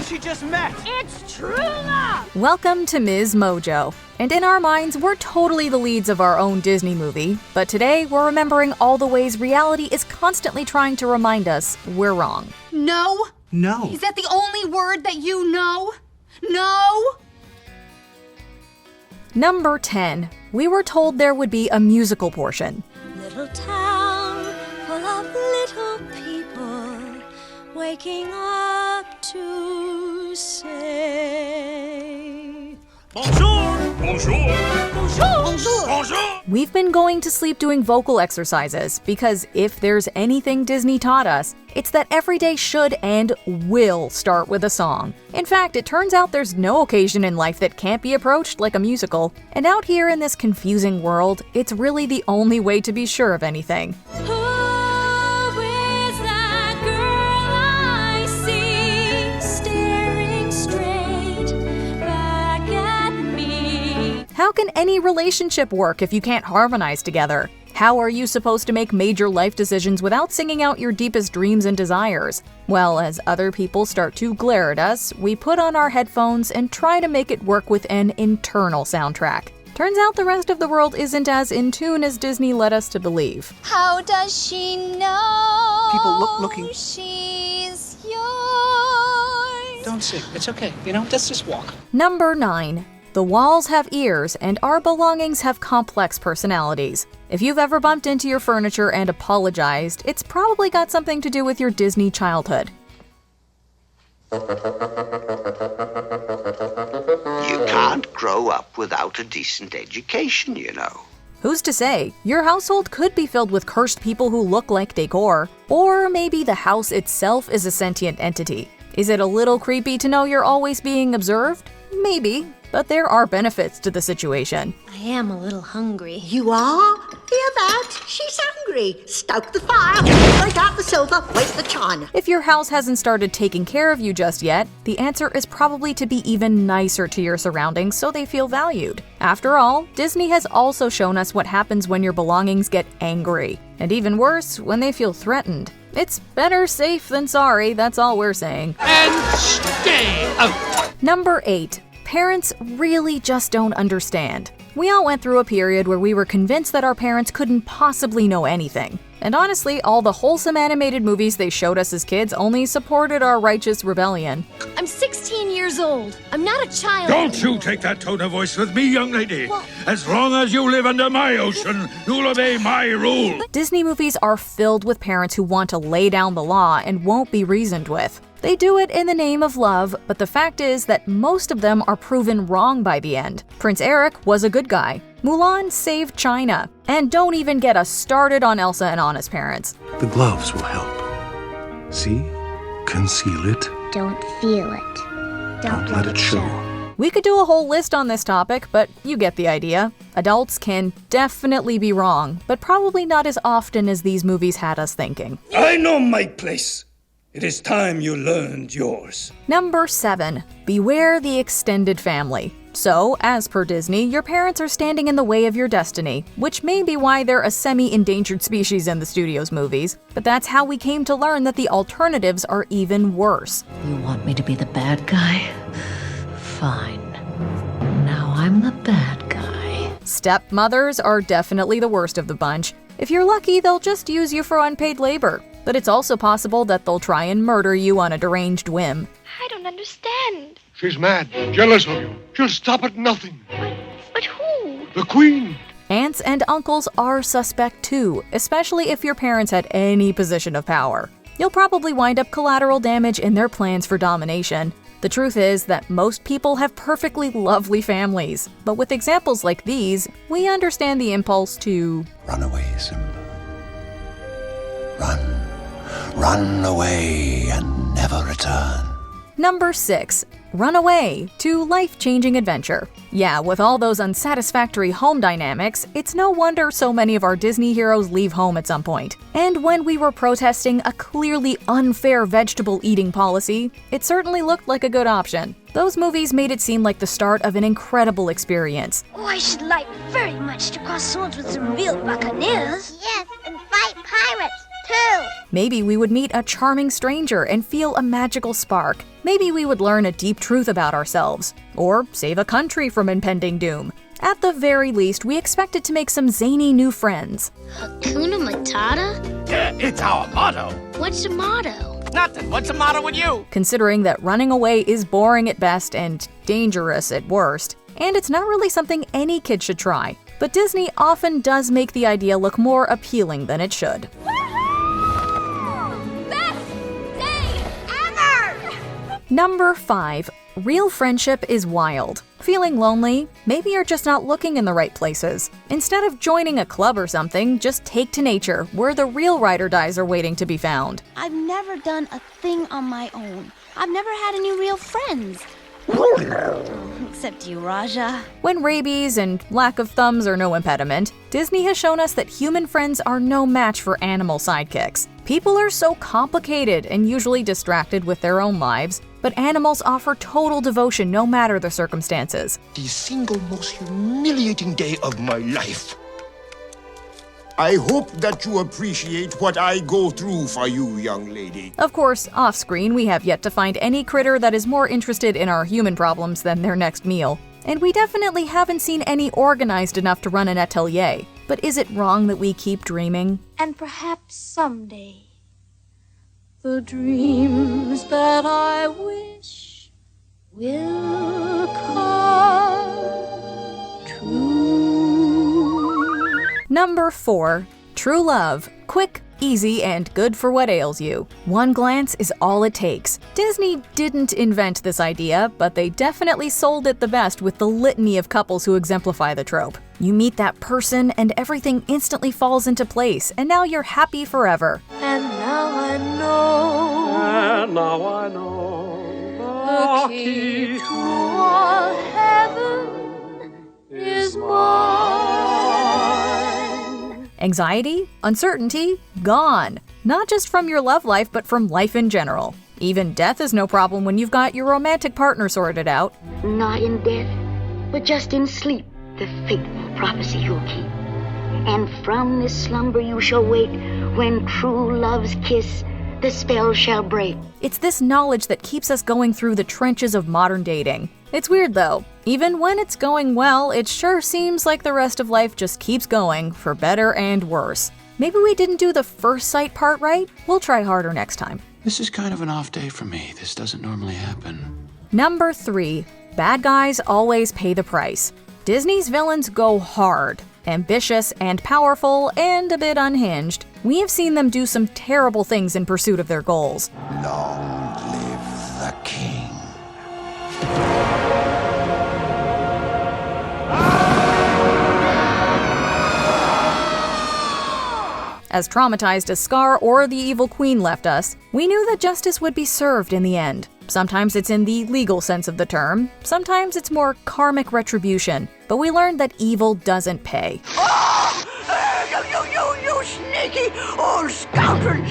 she just met. It's true love! Welcome to MsMojo. And in our minds, we're totally the leads of our own Disney movie. But today, we're remembering all the ways reality is constantly trying to remind us we're wrong. No? No. Is that the only word that you know? No? Number 10. We were told there would be a musical portion. Little town full of little people waking up to say Bonjour! Bonjour! Bonjour! Bonjour! We've been going to sleep doing vocal exercises because if there's anything Disney taught us, it's that every day should and will start with a song. In fact, it turns out there's no occasion in life that can't be approached like a musical. And out here in this confusing world, it's really the only way to be sure of anything. Who is that girl I see staring straight back at me? How can any relationship work if you can't harmonize together? How are you supposed to make major life decisions without singing out your deepest dreams and desires? Well, as other people start to glare at us, we put on our headphones and try to make it work with an internal soundtrack. Turns out the rest of the world isn't as in tune as Disney led us to believe. How does she know People looking. she's yours? Don't sing. It's okay. Let's just walk. Number 9. The walls have ears and our belongings have complex personalities. If you've ever bumped into your furniture and apologized, it's probably got something to do with your Disney childhood. You can't grow up without a decent education, you know. Who's to say? Your household could be filled with cursed people who look like decor. Or maybe the house itself is a sentient entity. Is it a little creepy to know you're always being observed? Maybe. But there are benefits to the situation. I am a little hungry. You are? Hear that? She's hungry. Stoke the fire, break out the silver, wake the china. If your house hasn't started taking care of you just yet, the answer is probably to be even nicer to your surroundings so they feel valued. After all, Disney has also shown us what happens when your belongings get angry. And even worse, when they feel threatened. It's better safe than sorry, that's all we're saying. And stay out! Number 8. Parents really just don't understand. We all went through a period where we were convinced that our parents couldn't possibly know anything. And honestly, all the wholesome animated movies they showed us as kids only supported our righteous rebellion. I'm 16 years old. I'm not a child Don't anymore. you take that tone of voice with me, young lady. Well- As long as you live under my ocean, you'll obey my rule. Disney movies are filled with parents who want to lay down the law and won't be reasoned with. They do it in the name of love, but the fact is that most of them are proven wrong by the end. Prince Eric was a good guy. Mulan saved China. And don't even get us started on Elsa and Anna's parents. The gloves will help. See? Conceal it. Don't feel it. Don't let it show. We could do a whole list on this topic, but you get the idea. Adults can definitely be wrong, but probably not as often as these movies had us thinking. I know my place. It is time you learned yours. Number 7. Beware the extended family. So, as per Disney, your parents are standing in the way of your destiny, which may be why they're a semi-endangered species in the studio's movies. But that's how we came to learn that the alternatives are even worse. You want me to be the bad guy? Fine. Now I'm the bad guy. Stepmothers are definitely the worst of the bunch. If you're lucky, they'll just use you for unpaid labor. But it's also possible that they'll try and murder you on a deranged whim. I don't understand. She's mad, jealous of you. She'll stop at nothing. But who? The Queen. Aunts and uncles are suspect too, especially if your parents had any position of power. You'll probably wind up collateral damage in their plans for domination. The truth is that most people have perfectly lovely families, but with examples like these, we understand the impulse to Run away, Simba. Run. Run away and never return. Number 6. Run away to life-changing adventure. Yeah, with all those unsatisfactory home dynamics, it's no wonder so many of our Disney heroes leave home at some point. And when we were protesting a clearly unfair vegetable eating policy, it certainly looked like a good option. Those movies made it seem like the start of an incredible experience. Oh, I should like very much to cross swords with some real buccaneers. Yes, and fight pirates, 2. Maybe we would meet a charming stranger and feel a magical spark. Maybe we would learn a deep truth about ourselves. Or save a country from impending doom. At the very least, we expected to make some zany new friends. Hakuna Matata? Yeah, it's our motto. What's the motto? Nothing. What's the matter with you? Considering that running away is boring at best and dangerous at worst, and it's not really something any kid should try. But Disney often does make the idea look more appealing than it should. Best day ever! Number 5. Real friendship is wild. Feeling lonely? Maybe you're just not looking in the right places. Instead of joining a club or something, just take to nature, where the real ride or dies are waiting to be found. I've never done a thing on my own. I've never had any real friends. Except you, Raja. When rabies and lack of thumbs are no impediment, Disney has shown us that human friends are no match for animal sidekicks. People are so complicated and usually distracted with their own lives, but animals offer total devotion no matter the circumstances. The single most humiliating day of my life. I hope that you appreciate what I go through for you, young lady. Of course, off-screen, we have yet to find any critter that is more interested in our human problems than their next meal. And we definitely haven't seen any organized enough to run an atelier. But is it wrong that we keep dreaming? And perhaps someday, the dreams that I wish will come true. Number 4. True love. Quick, easy, and good for what ails you. One glance is all it takes. Disney didn't invent this idea, but they definitely sold it the best with the litany of couples who exemplify the trope. You meet that person and everything instantly falls into place, and now you're happy forever. And now I know. And now I know. The key to all heaven is mine. Anxiety? Uncertainty? Gone. Not just from your love life, but from life in general. Even death is no problem when you've got your romantic partner sorted out. Not in death, but just in sleep, the fateful prophecy you'll keep. And from this slumber you shall wake, when true love's kiss the spell shall break. It's this knowledge that keeps us going through the trenches of modern dating. It's weird though. Even when it's going well, it sure seems like the rest of life just keeps going, for better and worse. Maybe we didn't do the first sight part right? We'll try harder next time. This is kind of an off day for me. This doesn't normally happen. Number 3. Bad guys always pay the price. Disney's villains go hard. Ambitious and powerful and a bit unhinged, we have seen them do some terrible things in pursuit of their goals. Long live the king. As traumatized as Scar or the evil queen left us, we knew that justice would be served in the end. Sometimes it's in the legal sense of the term, sometimes it's more karmic retribution, but we learned that evil doesn't pay. You sneaky old scoundrel!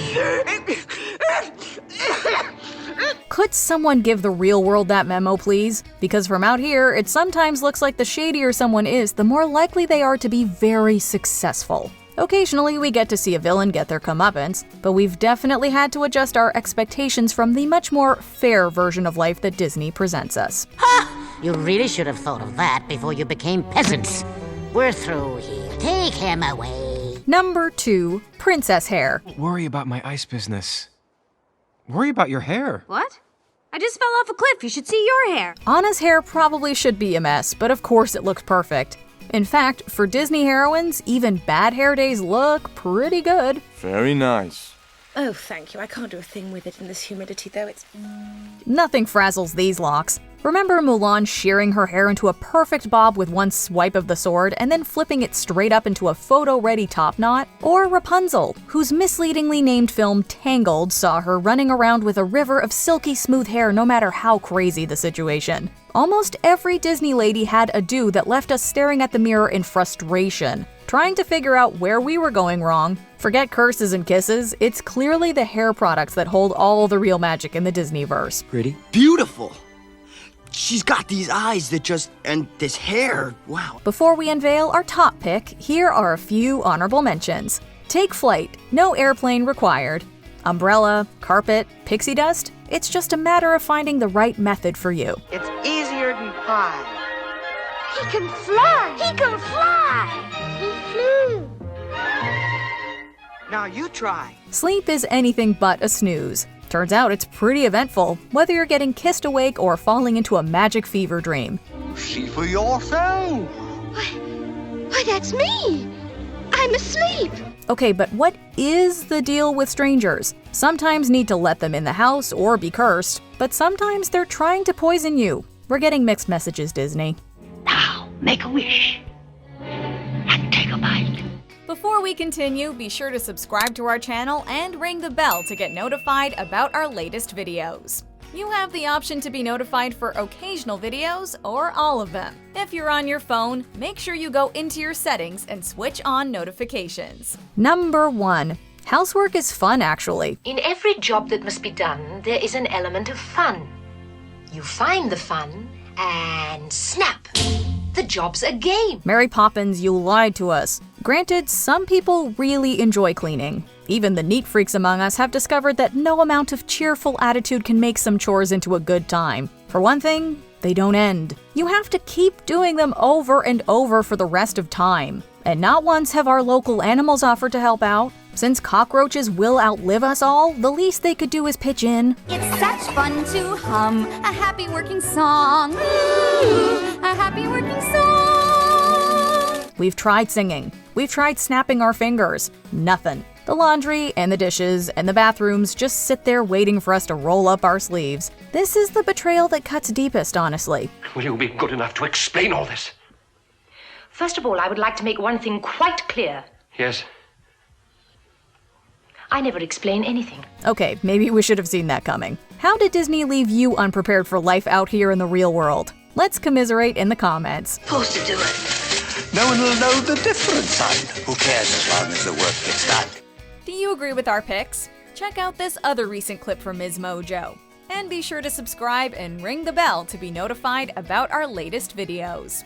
Could someone give the real world that memo, please? Because from out here, it sometimes looks like the shadier someone is, the more likely they are to be very successful. Occasionally, we get to see a villain get their comeuppance, but we've definitely had to adjust our expectations from the much more fair version of life that Disney presents us. Ha! You really should have thought of that before you became peasants. We're through here. Take him away. Number 2. Princess hair. Don't worry about my ice business. Worry about your hair. What? I just fell off a cliff. You should see your hair. Anna's hair probably should be a mess, but of course it looks perfect. In fact, for Disney heroines, even bad hair days look pretty good. Very nice. Oh, thank you. I can't do a thing with it in this humidity, though. Nothing frazzles these locks. Remember Mulan shearing her hair into a perfect bob with one swipe of the sword and then flipping it straight up into a photo-ready top knot? Or Rapunzel, whose misleadingly named film Tangled saw her running around with a river of silky smooth hair no matter how crazy the situation. Almost every Disney lady had a do that left us staring at the mirror in frustration, trying to figure out where we were going wrong. Forget curses and kisses, it's clearly the hair products that hold all the real magic in the Disneyverse. Pretty? Beautiful! She's got these eyes that just, and this hair, wow. Before we unveil our top pick, here are a few honorable mentions. Take flight, no airplane required. Umbrella, carpet, pixie dust, it's just a matter of finding the right method for you. It's easier than pie. He can fly! He can fly! He flew! Now you try. Sleep is anything but a snooze. Turns out it's pretty eventful, whether you're getting kissed awake or falling into a magic fever dream. See for yourself. Why, that's me! I'm asleep! Okay, but what is the deal with strangers? Sometimes need to let them in the house or be cursed, but sometimes they're trying to poison you. We're getting mixed messages, Disney. Now, make a wish. And take a bite. Before we continue, be sure to subscribe to our channel and ring the bell to get notified about our latest videos. You have the option to be notified for occasional videos or all of them. If you're on your phone, make sure you go into your settings and switch on notifications. Number 1. Housework is fun, actually. In every job that must be done, there is an element of fun. You find the fun, and snap! The job's a game. Mary Poppins, you lied to us. Granted, some people really enjoy cleaning. Even the neat freaks among us have discovered that no amount of cheerful attitude can make some chores into a good time. For one thing, they don't end. You have to keep doing them over and over for the rest of time. And not once have our local animals offered to help out. Since cockroaches will outlive us all, the least they could do is pitch in. It's such fun to hum a happy working song. A happy working song. We've tried singing. We've tried snapping our fingers. Nothing. The laundry and the dishes and the bathrooms just sit there waiting for us to roll up our sleeves. This is the betrayal that cuts deepest, honestly. Will you be good enough to explain all this? First of all, I would like to make one thing quite clear. Yes. I never explain anything. Okay, maybe we should have seen that coming. How did Disney leave you unprepared for life out here in the real world? Let's commiserate in the comments. Supposed to do it. No one will know the difference, son. Who cares as long as the work gets done? Do you agree with our picks? Check out this other recent clip from MsMojo. And be sure to subscribe and ring the bell to be notified about our latest videos.